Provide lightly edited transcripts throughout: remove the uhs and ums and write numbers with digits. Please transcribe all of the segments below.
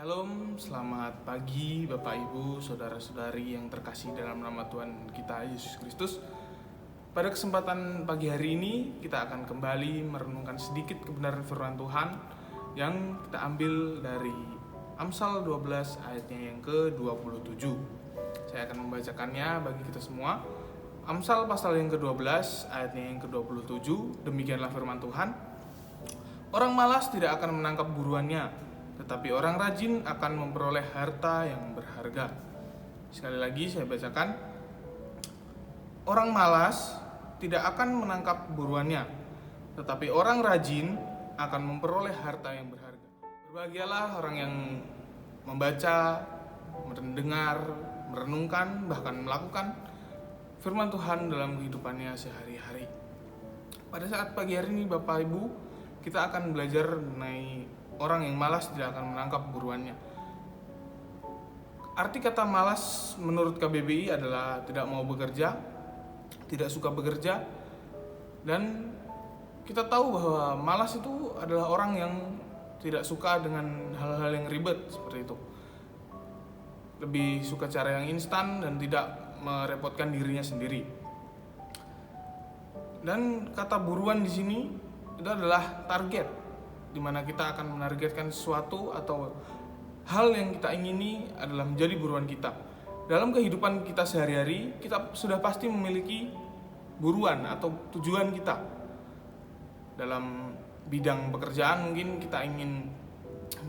Shalom, selamat pagi Bapak Ibu, Saudara-saudari yang terkasih dalam nama Tuhan kita Yesus Kristus. Pada kesempatan pagi hari ini kita akan kembali merenungkan sedikit kebenaran firman Tuhan yang kita ambil dari Amsal 12 ayatnya yang ke-27. Saya akan membacakannya bagi kita semua. Amsal pasal yang ke-12 ayatnya yang ke-27, demikianlah firman Tuhan. Orang malas tidak akan menangkap buruannya, tetapi orang rajin akan memperoleh harta yang berharga. Sekali lagi saya bacakan. Orang malas tidak akan menangkap buruannya, tetapi orang rajin akan memperoleh harta yang berharga. Berbahagialah orang yang membaca, mendengar, merenungkan, bahkan melakukan firman Tuhan dalam kehidupannya sehari-hari. Pada saat pagi hari ini Bapak Ibu, kita akan belajar mengenai orang yang malas tidak akan menangkap buruannya. Arti kata malas menurut KBBI adalah tidak mau bekerja, tidak suka bekerja, dan kita tahu bahwa malas itu adalah orang yang tidak suka dengan hal-hal yang ribet seperti itu. Lebih suka cara yang instan dan tidak merepotkan dirinya sendiri. Dan kata buruan di sini itu adalah target, di mana kita akan menargetkan sesuatu atau hal yang kita ingini adalah menjadi buruan kita. Dalam kehidupan kita sehari-hari, kita sudah pasti memiliki buruan atau tujuan kita. Dalam bidang pekerjaan mungkin kita ingin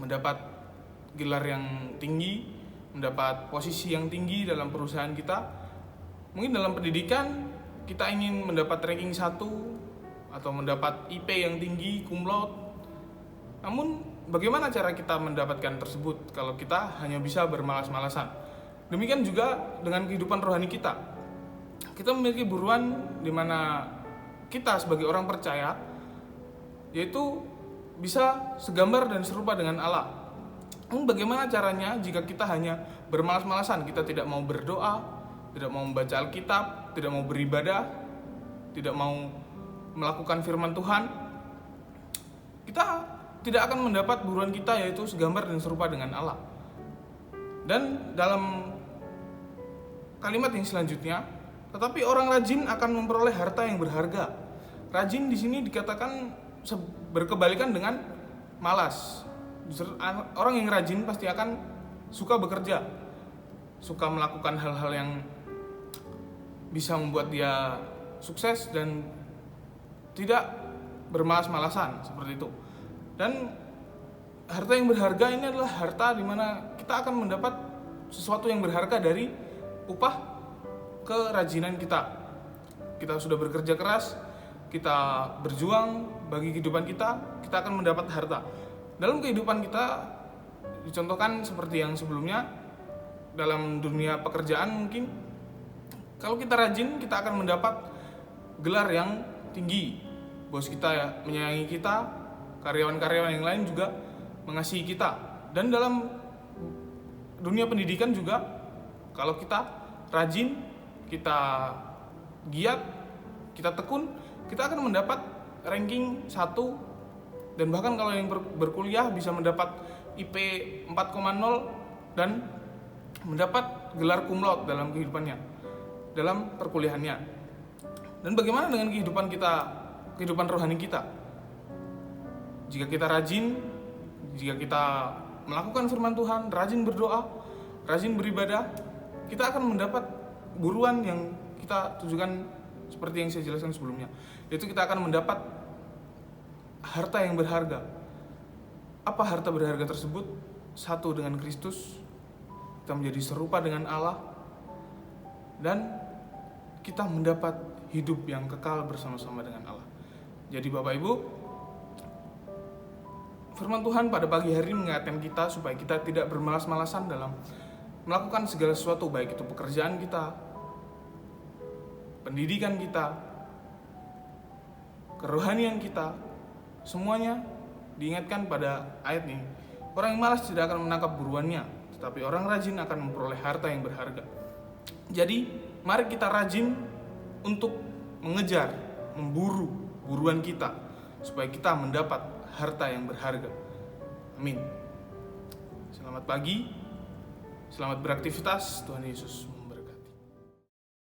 mendapat gelar yang tinggi, mendapat posisi yang tinggi dalam perusahaan kita. Mungkin dalam pendidikan kita ingin mendapat ranking 1 atau mendapat IP yang tinggi, cum laude. Namun bagaimana cara kita mendapatkan tersebut kalau kita hanya bisa bermalas-malasan? Demikian juga dengan kehidupan rohani kita. Kita memiliki buruan di mana kita sebagai orang percaya yaitu bisa segambar dan serupa dengan Allah. Namun bagaimana caranya jika kita hanya bermalas-malasan? Kita tidak mau berdoa, tidak mau membaca Alkitab, tidak mau beribadah, tidak mau melakukan firman Tuhan. Kita tidak akan mendapat buruan kita yaitu segambar dan serupa dengan Allah. Dan dalam kalimat yang selanjutnya, tetapi orang rajin akan memperoleh harta yang berharga. Rajin di sini dikatakan berkebalikan dengan malas. Orang yang rajin pasti akan suka bekerja, suka melakukan hal-hal yang bisa membuat dia sukses dan tidak bermalas-malasan seperti itu. Dan harta yang berharga ini adalah harta di mana kita akan mendapat sesuatu yang berharga dari upah kerajinan kita. Kita sudah bekerja keras, kita berjuang bagi kehidupan kita, kita akan mendapat harta. Dalam kehidupan kita dicontohkan seperti yang sebelumnya, dalam dunia pekerjaan mungkin kalau kita rajin kita akan mendapat gelar yang tinggi. Bos kita menyayangi kita, karyawan-karyawan yang lain juga mengasihi kita. Dan dalam dunia pendidikan juga, kalau kita rajin, kita giat, kita tekun, kita akan mendapat ranking 1. Dan bahkan kalau yang berkuliah bisa mendapat IP 4,0 dan mendapat gelar cum laude dalam kehidupannya, dalam perkuliahannya. Dan bagaimana dengan kehidupan kita, kehidupan rohani kita? Jika kita rajin, jika kita melakukan firman Tuhan, rajin berdoa, rajin beribadah, kita akan mendapat buruan yang kita tujukan seperti yang saya jelaskan sebelumnya. Yaitu kita akan mendapat harta yang berharga. Apa harta berharga tersebut? Satu dengan Kristus, kita menjadi serupa dengan Allah, dan kita mendapat hidup yang kekal bersama-sama dengan Allah. Jadi Bapak Ibu, firman Tuhan pada pagi hari mengingatkan kita supaya kita tidak bermalas-malasan dalam melakukan segala sesuatu, baik itu pekerjaan kita, pendidikan kita, kerohanian kita, semuanya diingatkan pada ayat ini. Orang yang malas tidak akan menangkap buruannya, tetapi orang rajin akan memperoleh harta yang berharga. Jadi, mari kita rajin untuk mengejar, memburu buruan kita, supaya kita mendapat harta yang berharga. Amin. Selamat Selamat pagi, selamat beraktivitas, Tuhan Yesus